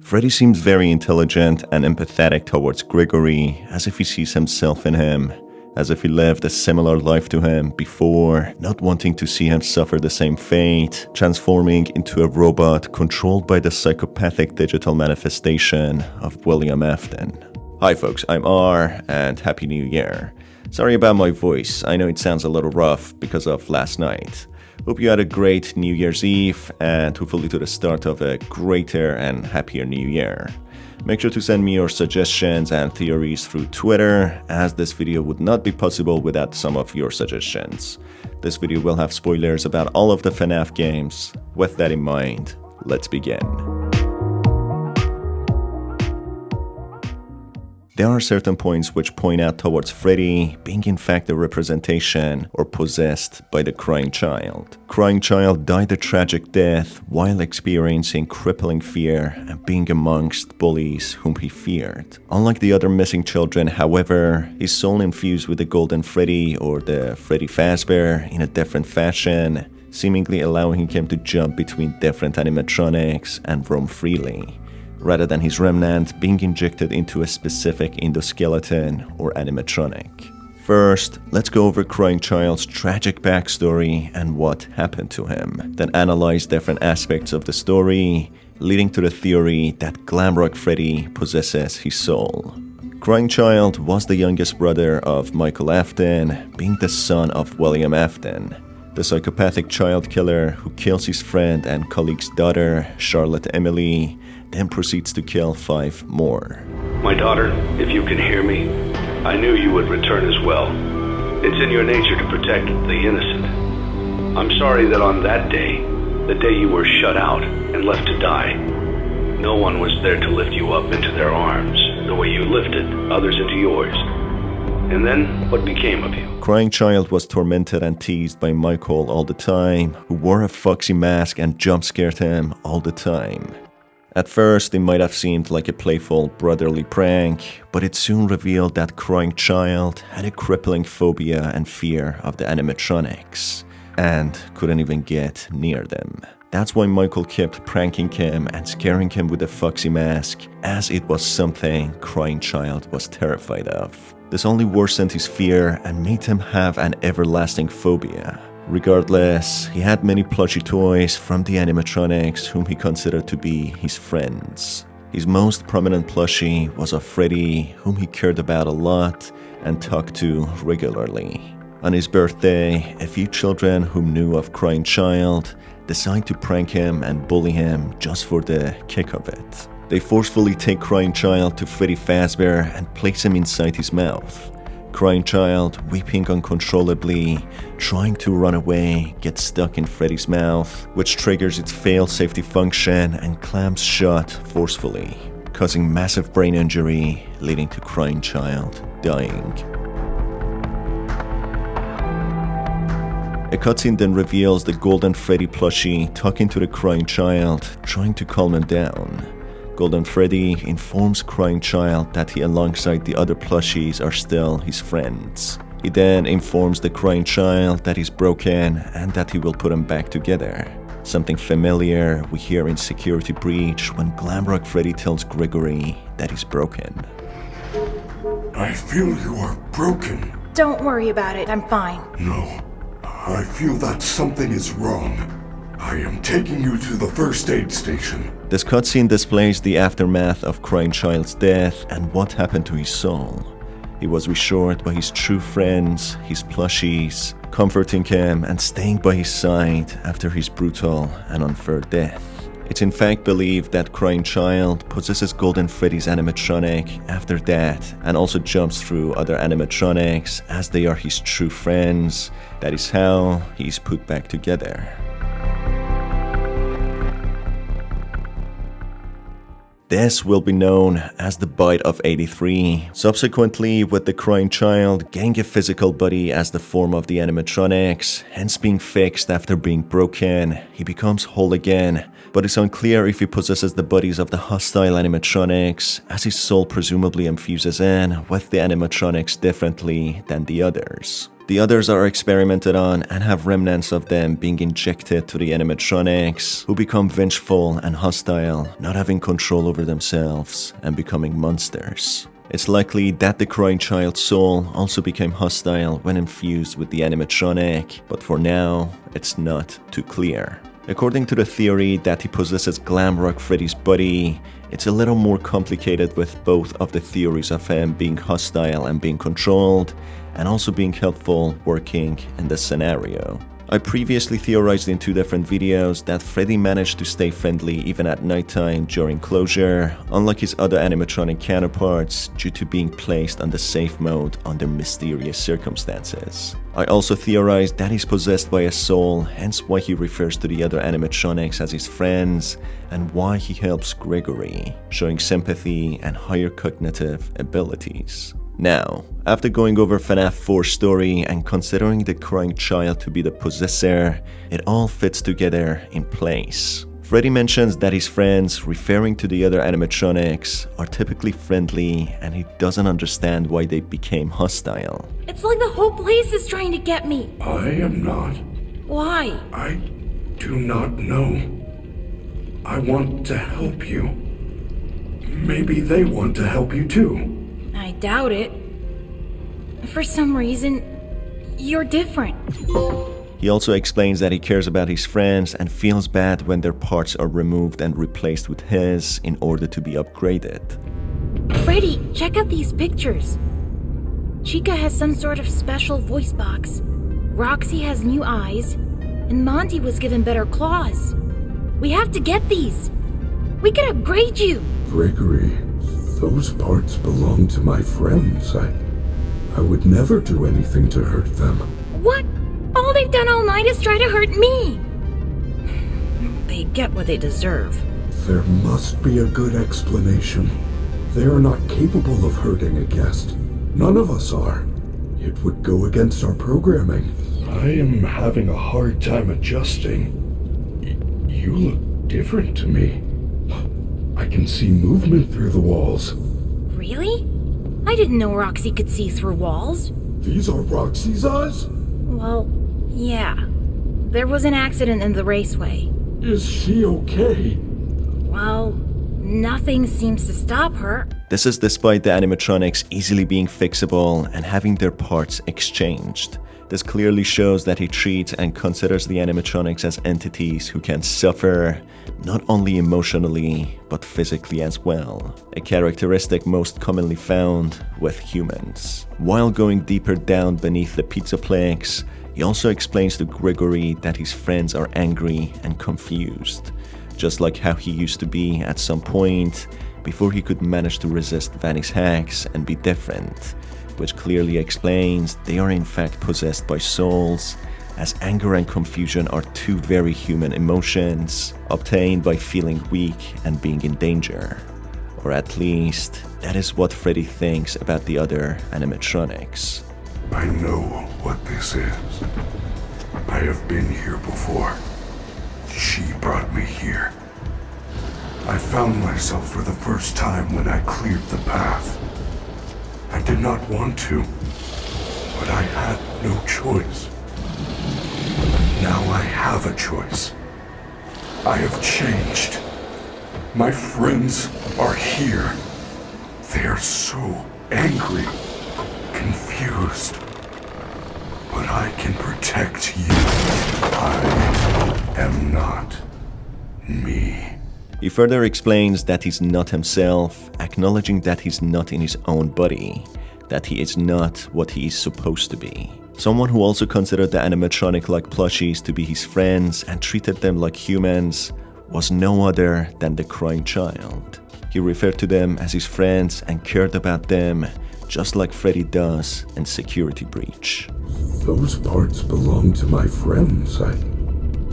Freddy seems very intelligent and empathetic towards Gregory, as if he sees himself in him, as if he lived a similar life to him before, not wanting to see him suffer the same fate, transforming into a robot controlled by the psychopathic digital manifestation of William Afton. Hi folks, I'm R, and Happy New Year. Sorry about my voice, I know it sounds a little rough because of last night. Hope you had a great New Year's Eve and hopefully to the start of a greater and happier New Year. Make sure to send me your suggestions and theories through Twitter, as this video would not be possible without some of your suggestions. This video will have spoilers about all of the FNAF games. With that in mind, let's begin. There are certain points which point out towards Freddy being in fact a representation or possessed by the crying child. Crying child died a tragic death while experiencing crippling fear and being amongst bullies whom he feared. Unlike the other missing children, however, his soul infused with the Golden Freddy or the Freddy Fazbear in a different fashion, seemingly allowing him to jump between different animatronics and roam freely, rather than his remnant being injected into a specific endoskeleton or animatronic. First, let's go over Crying Child's tragic backstory and what happened to him, then analyze different aspects of the story, leading to the theory that Glamrock Freddy possesses his soul. Crying Child was the youngest brother of Michael Afton, being the son of William Afton, the psychopathic child killer who kills his friend and colleague's daughter, Charlotte Emily, then proceeds to kill 5 more. My daughter, if you can hear me, I knew you would return as well. It's in your nature to protect the innocent. I'm sorry that on that day, the day you were shut out and left to die, no one was there to lift you up into their arms, the way you lifted others into yours. And then, what became of you? Crying Child was tormented and teased by Michael all the time, who wore a foxy mask and jump-scared him all the time. At first, it might have seemed like a playful brotherly prank, but it soon revealed that Crying Child had a crippling phobia and fear of the animatronics, and couldn't even get near them. That's why Michael kept pranking him and scaring him with a foxy mask, as it was something Crying Child was terrified of. This only worsened his fear and made him have an everlasting phobia. Regardless, he had many plushie toys from the animatronics whom he considered to be his friends. His most prominent plushie was of Freddy, whom he cared about a lot and talked to regularly. On his birthday, a few children who knew of Crying Child decided to prank him and bully him just for the kick of it. They forcefully take Crying Child to Freddy Fazbear and place him inside his mouth. Crying Child, weeping uncontrollably, trying to run away, gets stuck in Freddy's mouth, which triggers its fail safety function and clamps shut forcefully, causing massive brain injury, leading to Crying Child dying. A cutscene then reveals the Golden Freddy plushie talking to the Crying Child, trying to calm him down. Golden Freddy informs Crying Child that he alongside the other plushies are still his friends. He then informs the Crying Child that he's broken and that he will put them back together. Something familiar we hear in Security Breach when Glamrock Freddy tells Gregory that he's broken. I feel you are broken. Don't worry about it, I'm fine. No, I feel that something is wrong. I am taking you to the first aid station. This cutscene displays the aftermath of Crying Child's death and what happened to his soul. He was reassured by his true friends, his plushies, comforting him and staying by his side after his brutal and unfair death. It's in fact believed that Crying Child possesses Golden Freddy's animatronic after that and also jumps through other animatronics as they are his true friends. That is how he's put back together. This will be known as the Bite of 83. Subsequently, with the Crying Child getting a physical body as the form of the animatronics, hence being fixed after being broken, he becomes whole again, but it's unclear if he possesses the bodies of the hostile animatronics, as his soul presumably infuses in with the animatronics differently than the others. The others are experimented on and have remnants of them being injected to the animatronics, who become vengeful and hostile, not having control over themselves and becoming monsters. It's likely that the crying child's soul also became hostile when infused with the animatronic, but for now, it's not too clear. According to the theory that he possesses Glamrock Freddy's body, it's a little more complicated with both of the theories of him being hostile and being controlled, and also being helpful working in this scenario. I previously theorized in 2 different videos that Freddy managed to stay friendly even at nighttime during closure, unlike his other animatronic counterparts, due to being placed on the safe mode under mysterious circumstances. I also theorized that he's possessed by a soul, hence why he refers to the other animatronics as his friends, and why he helps Gregory, showing sympathy and higher cognitive abilities. Now, after going over FNAF 4's story and considering the crying child to be the possessor, it all fits together in place. Freddy mentions that his friends, referring to the other animatronics, are typically friendly, and he doesn't understand why they became hostile. It's like the whole place is trying to get me. I am not. Why? I do not know. I want to help you. Maybe they want to help you too. I doubt it. For some reason, you're different. He also explains that he cares about his friends and feels bad when their parts are removed and replaced with his in order to be upgraded. Freddy, check out these pictures. Chica has some sort of special voice box. Roxy has new eyes, and Monty was given better claws. We have to get these. We can upgrade you. Gregory, those parts belong to my friends. I would never do anything to hurt them. What? All they've done all night is try to hurt me. They get what they deserve. There must be a good explanation. They are not capable of hurting a guest. None of us are. It would go against our programming. I am having a hard time adjusting. You look different to me. I can see movement through the walls. Really? I didn't know Roxy could see through walls. These are Roxy's eyes? Well, yeah. There was an accident in the raceway. Is she okay? Well, nothing seems to stop her. This is despite the animatronics easily being fixable and having their parts exchanged. This clearly shows that he treats and considers the animatronics as entities who can suffer, not only emotionally, but physically as well, a characteristic most commonly found with humans. While going deeper down beneath the pizzaplex, he also explains to Gregory that his friends are angry and confused, just like how he used to be at some point before he could manage to resist Vanny's hacks and be different, which clearly explains they are in fact possessed by souls, as anger and confusion are 2 very human emotions, obtained by feeling weak and being in danger. Or at least, that is what Freddy thinks about the other animatronics. I know what this is. I have been here before. She brought me here. I found myself for the first time when I cleared the path. I did not want to, but I had no choice. Now I have a choice. I have changed. My friends are here. They are so angry, confused. But I can protect you. I am not me. He further explains that he's not himself, acknowledging that he's not in his own body, that he is not what he is supposed to be. Someone who also considered the animatronic-like plushies to be his friends and treated them like humans was no other than the crying child. He referred to them as his friends and cared about them, just like Freddy does in Security Breach. Those parts belong to my friends.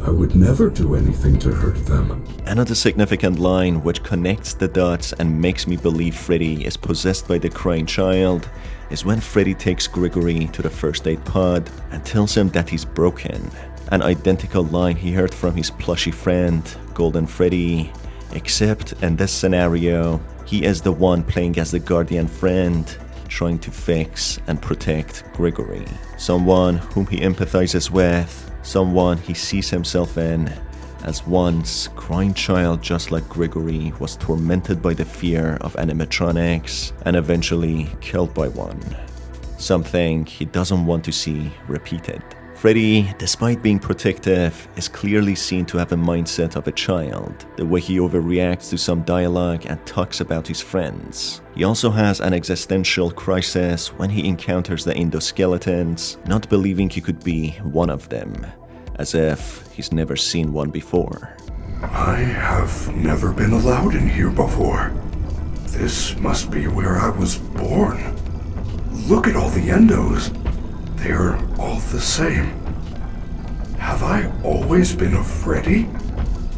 I would never do anything to hurt them. Another significant line which connects the dots and makes me believe Freddy is possessed by the crying child is when Freddy takes Gregory to the first aid pod and tells him that he's broken. An identical line he heard from his plushy friend, Golden Freddy, except in this scenario, he is the one playing as the guardian friend, trying to fix and protect Gregory. Someone whom he empathizes with, someone he sees himself in, as once crying child just like Gregory was tormented by the fear of animatronics and eventually killed by one. Something he doesn't want to see repeated. Freddy, despite being protective, is clearly seen to have a mindset of a child, the way he overreacts to some dialogue and talks about his friends. He also has an existential crisis when he encounters the endoskeletons, not believing he could be one of them, as if he's never seen one before. I have never been allowed in here before. This must be where I was born. Look at all the endos. They're all the same. Have I always been a Freddy?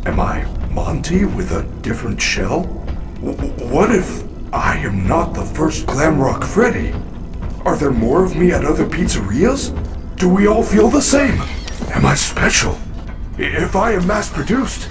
Am I Monty with a different shell? What if I am not the first Glamrock Freddy? Are there more of me at other pizzerias? Do we all feel the same? Am I special? If I am mass-produced,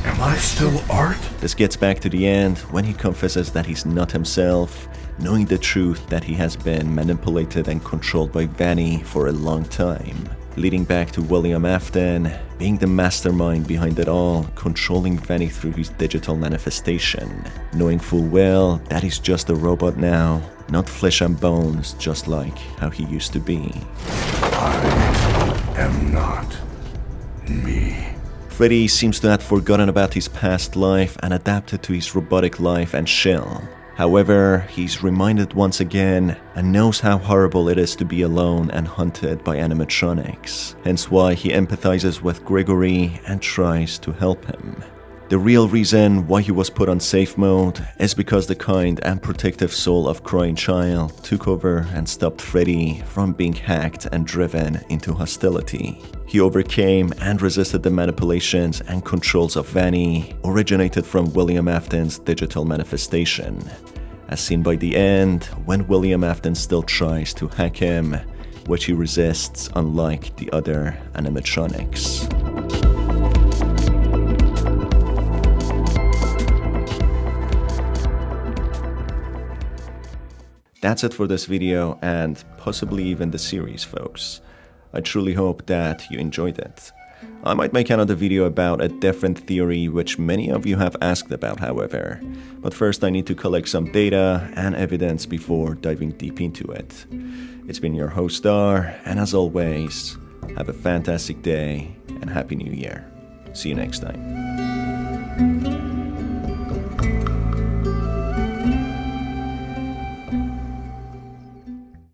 am I still art? This gets back to the end when he confesses that he's not himself, knowing the truth that he has been manipulated and controlled by Vanny for a long time, leading back to William Afton being the mastermind behind it all, controlling Vanny through his digital manifestation, knowing full well that he's just a robot now, not flesh and bones, just like how he used to be. I am not me. Freddy seems to have forgotten about his past life and adapted to his robotic life and shell. However, he's reminded once again and knows how horrible it is to be alone and hunted by animatronics, hence why he empathizes with Gregory and tries to help him. The real reason why he was put on safe mode is because the kind and protective soul of Crying Child took over and stopped Freddy from being hacked and driven into hostility. He overcame and resisted the manipulations and controls of Vanny, originated from William Afton's digital manifestation, as seen by the end when William Afton still tries to hack him, which he resists unlike the other animatronics. That's it for this video and possibly even the series, folks. I truly hope that you enjoyed it. I might make another video about a different theory which many of you have asked about, however. But first I need to collect some data and evidence before diving deep into it. It's been your host Star, and as always, have a fantastic day and Happy New Year. See you next time.